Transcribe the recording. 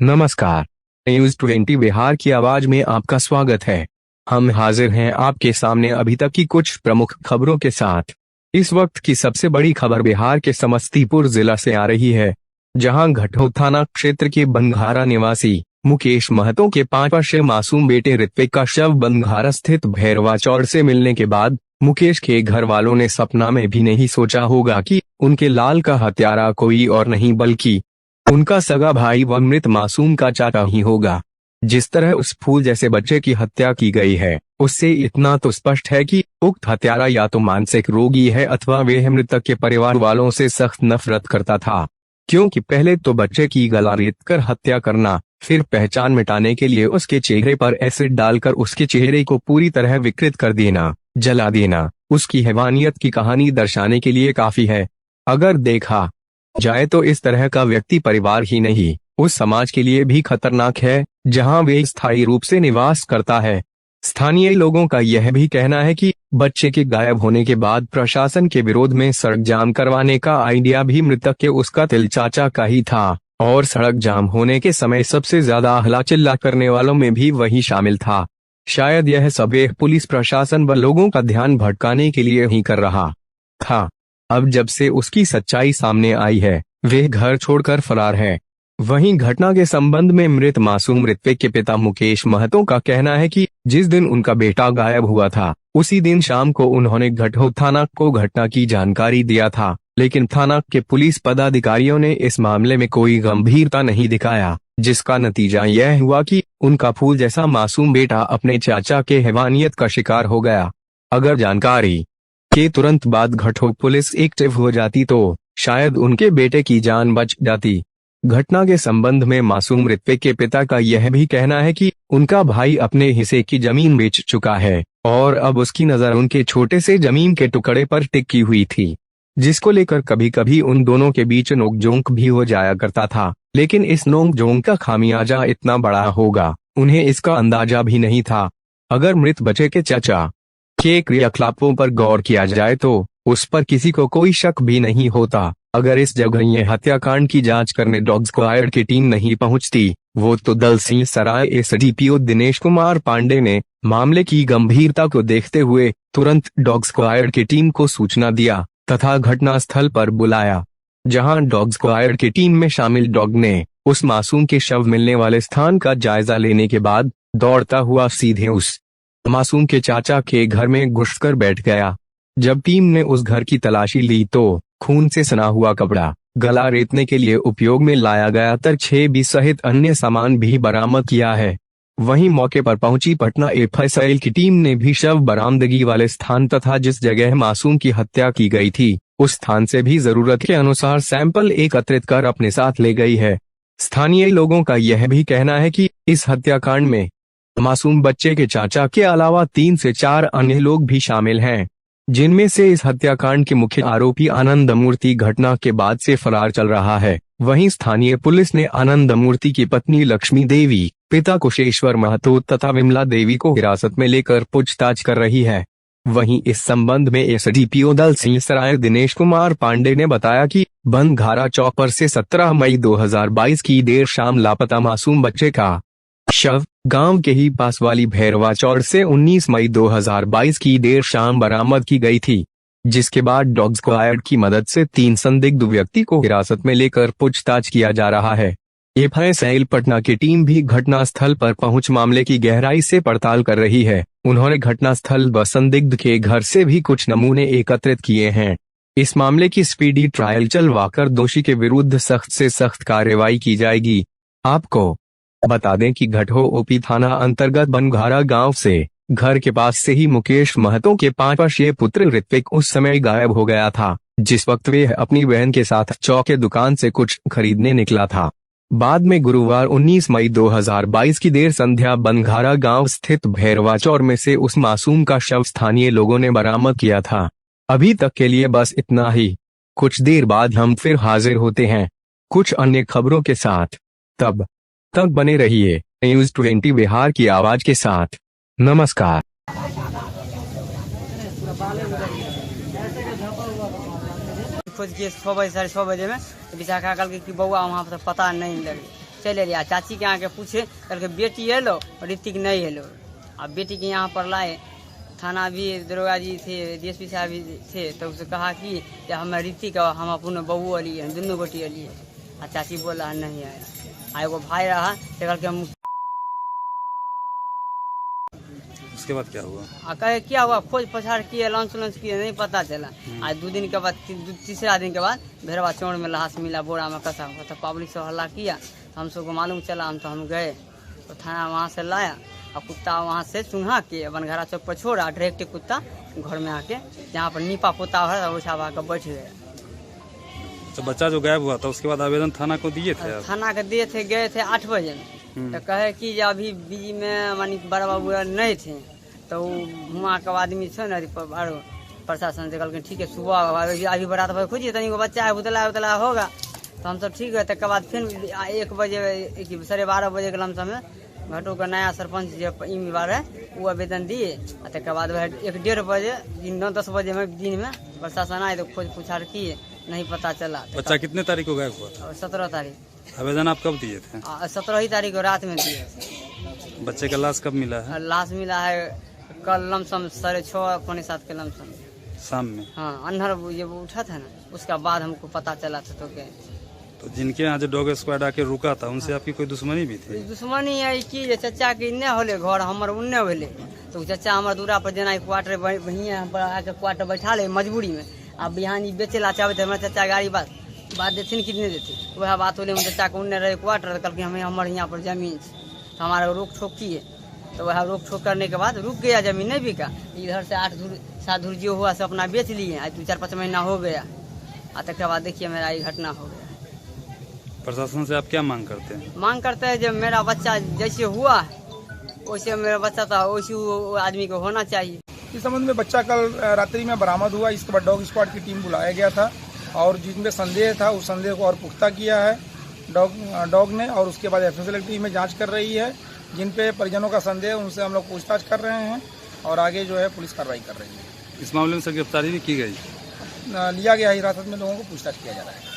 नमस्कार, न्यूज़ 20 बिहार की आवाज में आपका स्वागत है। हम हाजिर हैं आपके सामने अभी तक की कुछ प्रमुख खबरों के साथ। इस वक्त की सबसे बड़ी खबर बिहार के समस्तीपुर जिला से आ रही है, जहां घटहो थाना क्षेत्र के बंघारा निवासी मुकेश महतो के 5 वर्षीय मासूम बेटे ऋत्विक का शव बंघारा स्थित भैरवा चौड़ से मिलने के बाद मुकेश के घर वालों ने सपना में भी नहीं सोचा होगा कि उनके लाल का हत्यारा कोई और नहीं बल्कि उनका सगा भाई व मृत मासूम का चाचा ही होगा। जिस तरह उस फूल जैसे बच्चे की हत्या की गई है, उससे इतना तो स्पष्ट है कि उक्त हत्यारा या तो मानसिक रोगी है अथवा वह मृतक के परिवार वालों से सख्त नफरत करता था, क्योंकि पहले तो बच्चे की गला रेतकर हत्या करना, फिर पहचान मिटाने के लिए उसके चेहरे पर एसिड डालकर उसके चेहरे को पूरी तरह विकृत कर देना, जला देना, उसकी हैवानियत की कहानी दर्शाने के लिए काफी है। अगर देखा जाए तो इस तरह का व्यक्ति परिवार ही नहीं, उस समाज के लिए भी खतरनाक है जहां वे स्थायी रूप से निवास करता है। स्थानीय लोगों का यह भी कहना है कि बच्चे के गायब होने के बाद प्रशासन के विरोध में सड़क जाम करवाने का आइडिया भी मृतक के उसका तिल चाचा का ही था, और सड़क जाम होने के समय सबसे ज्यादा हल्ला चिल्ला करने वालों में भी वही शामिल था। शायद यह सब एक पुलिस प्रशासन व लोगों का ध्यान भटकाने के लिए ही कर रहा था। अब जब से उसकी सच्चाई सामने आई है, वे घर छोड़कर फरार है। वहीं घटना के संबंध में मृत मासूम ऋत्विक के पिता मुकेश महतो का कहना है कि जिस दिन उनका बेटा गायब हुआ था, उसी दिन शाम को उन्होंने घटहो थाना को घटना की जानकारी दिया था, लेकिन थाना के पुलिस पदाधिकारियों ने इस मामले में कोई गंभीरता नहीं दिखाया, जिसका नतीजा यह हुआ कि उनका फूल जैसा मासूम बेटा अपने चाचा के हैवानियत का शिकार हो गया। अगर जानकारी के तुरंत बाद घटहो पुलिस एक्टिव हो जाती तो शायद उनके बेटे की जान बच जाती। घटना के संबंध में मासूम ऋत्विक के पिता का यह भी कहना है कि उनका भाई अपने हिस्से की जमीन बेच चुका है और अब उसकी नजर उनके छोटे से जमीन के टुकड़े पर टिकी हुई थी, जिसको लेकर कभी कभी उन दोनों के बीच नोकझोंक भी हो जाया करता था। लेकिन इस नोकझोंक का खामियाजा इतना बड़ा होगा, उन्हें इसका अंदाजा भी नहीं था। अगर मृत बच्चे के चाचा के क्रियाकलापों पर गौर किया जाए तो उस पर किसी को कोई शक भी नहीं होता। अगर इस जगह यह हत्याकांड की जांच करने डॉग स्क्वाड की टीम नहीं पहुंचती, वो तो दलसिंह सराय एसडीपीओ दिनेश कुमार पांडे ने मामले की गंभीरता को देखते हुए तुरंत डॉग स्क्वाड की टीम को सूचना दिया तथा घटनास्थल पर बुलाया, जहां डॉग स्क्वाड की टीम में शामिल डॉग ने उस मासूम के शव मिलने वाले स्थान का जायजा लेने के बाद दौड़ता हुआ सीधे उस मासूम के चाचा के घर में घुसकर बैठ गया। जब टीम ने उस घर की तलाशी ली तो खून से सना हुआ कपड़ा, गला रेतने के लिए उपयोग में लाया गया तरछेबी सहित अन्य सामान भी बरामद किया है। वहीं मौके पर पहुंची पटना एफएसएल की टीम ने भी शव बरामदगी वाले स्थान तथा जिस जगह मासूम की हत्या की गई थी, उस स्थान से भी जरूरत के अनुसार सैंपल एकत्रित कर अपने साथ ले गई है। स्थानीय लोगों का यह भी कहना है कि इस हत्याकांड में मासूम बच्चे के चाचा के अलावा 3 से 4 अन्य लोग भी शामिल हैं, जिनमें से इस हत्याकांड के मुख्य आरोपी आनंद मूर्ति घटना के बाद से फरार चल रहा है। वहीं स्थानीय पुलिस ने आनंद मूर्ति की पत्नी लक्ष्मी देवी, पिता कुशेश्वर महतो तथा विमला देवी को हिरासत में लेकर पूछताछ कर रही है। वहीं इस संबंध में एसडीपीओ दलसिंह सराय दिनेश कुमार पांडे ने बताया कि बंघारा चौक पर से 17 मई 2022 की देर शाम लापता मासूम बच्चे का शव गांव के ही पास वाली भैरवा चौड़ से 19 मई 2022 की देर शाम बरामद की गई थी, जिसके बाद डॉग स्क्वाड की मदद से 3 संदिग्ध व्यक्ति को हिरासत में लेकर पूछताछ किया जा रहा है। एफएसएल पटना की टीम भी घटनास्थल पर पहुंच मामले की गहराई से पड़ताल कर रही है। उन्होंने घटनास्थल व संदिग्ध के घर से भी कुछ नमूने एकत्रित किए हैं। इस मामले की स्पीडी ट्रायल चलवाकर दोषी के विरुद्ध सख्त से सख्त कार्रवाई की जाएगी। आपको बता दें कि घटहो ओपी थाना अंतर्गत बंघारा गांव से घर के पास से ही मुकेश महतो के 5 वर्षीय पुत्र ऋत्विक उस समय गायब हो गया था, जिस वक्त वे अपनी बहन के साथ चौक के दुकान से कुछ खरीदने निकला था। बाद में गुरुवार 19 मई 2022 की देर संध्या बंघारा गांव स्थित भैरवा चौर में से उस मासूम का शव स्थानीय लोगों ने बरामद किया था। अभी तक के लिए बस इतना ही। कुछ देर बाद हम फिर हाजिर होते हैं कुछ अन्य खबरों के साथ। तब तक बने रहिए न्यूज़ 20 बिहार की आवाज के साथ। नमस्कार। खोज के 6 बजे 6:30 बजे में विशाखा कल कि बउआ वहाँ पर पता नहीं लगे चले लिया। चाची के यहाँ के पूछे कल बेटी एलो और ऋतिक नहीं एलो। अब बेटी के यहाँ पर लाए, थाना भी दरोगा जी थे, DSP साहब भी थे, तो उससे कहा कि हम ऋतिक हम अपने बहू लिए दोनों बेटी लिए। और चाची बोला नहीं आया। एगो भाई रहा कल के हम। उसके बाद क्या हुआ? कहे क्या हुआ, खोज पछाड़ किए, लॉन्च किए, नहीं पता चला। आज 2 दिन के बाद तीसरा दिन के बाद भेरवा चौड़ में लाश मिला, बोरा में कसा हुआ था। पब्लिक से हल्ला किया, हम सबको मालूम चला, हम गए तो थाना वहाँ से लाया और कुत्ता वहाँ से चूंघा के बनघरा चौक पर छोड़ा। डायरेक्ट कुत्ता घर में आके जहाँ पर नीपा पोता है वैसा आकर बैठ गया। तो बच्चा जो गायब हुआ था उसके बाद आवेदन थाना को दिए थे? थाना के दिए थे, गए थे 8 बजे में। तो कहे कि अभी बिजी में मानी बड़ा बाबू नहीं थे, तो वहाँ के आदमी छे ना प्रशासन से कहल ठीक है सुबह अभी बरात भाई खोजिए तनी को बच्चा है उतला होगा। तो हम सब ठीक है। तक बाद फिर 1 बजे 12:30 बजे के लमसम में घाटों का नया सरपंच जो बार है वो आवेदन दिए। तक बाद 1-1:30 बजे 9-10 बजे में दिन में प्रशासन आए तो खोज पुछाड़ किए, नहीं पता चला। बच्चा कितने तारीख को गायब हुआ? 17 तारीख। आवेदन आप कब दिए थे? 17 तारीख को रात में दिए। बच्चे का लाश कब मिला है? लाश मिला है कल लमसम 6:30-7 के लमसम शाम में। हाँ, अंधर ये उठा था ना, उसका बाद हमको पता चला था। तो जिनके यहाँ जो डॉग स्क्वाड आके रुका था उनसे आपकी कोई दुश्मनी भी थी? दुश्मनी है कि चचा के इन्ने होले घर हमर उन्ने होले, तो चचा हमर दूरा पर जना क्वार्टर भैया आके क्वार्टर बैठा ले मजबूरी में। अब बिहानी बेचेला चाहे तो हमारे चचा गाड़ी बात देते कितने देते, वह बात होले चचा के उन्ने रहे क्वार्टर, कल के हमें हमारे यहाँ पर जमीन तो हमारा रोक ठोक किए। तो वह रोक ठोक करने के बाद रुक गया, जमीन नहीं बिका। इधर से 8-7 धूर जो हुआ से अपना बेच लिए। आज 2-4-5 महीना हो गया। तक बाद देखिए मेरा ये घटना हो गया। प्रशासन से आप क्या मांग करते हैं? मांग करते हैं जब मेरा बच्चा जैसे हुआ वैसे मेरा बच्चा था वैसे आदमी को होना चाहिए। इस संबंध में बच्चा कल रात्रि में बरामद हुआ। इसके बाद डॉग स्क्वाड की टीम बुलाया गया था और जिनमें संदेह था उस संदेह को और पुख्ता किया है डॉग ने, और उसके बाद FSL टीम में जांच कर रही है। जिन पे परिजनों का संदेह है उनसे हम लोग पूछताछ कर रहे हैं और आगे जो है पुलिस कार्रवाई कर रही है। इस मामले में सर गिरफ्तारी भी की गई? लिया गया हिरासत में, लोगों को पूछताछ किया जा रहा है।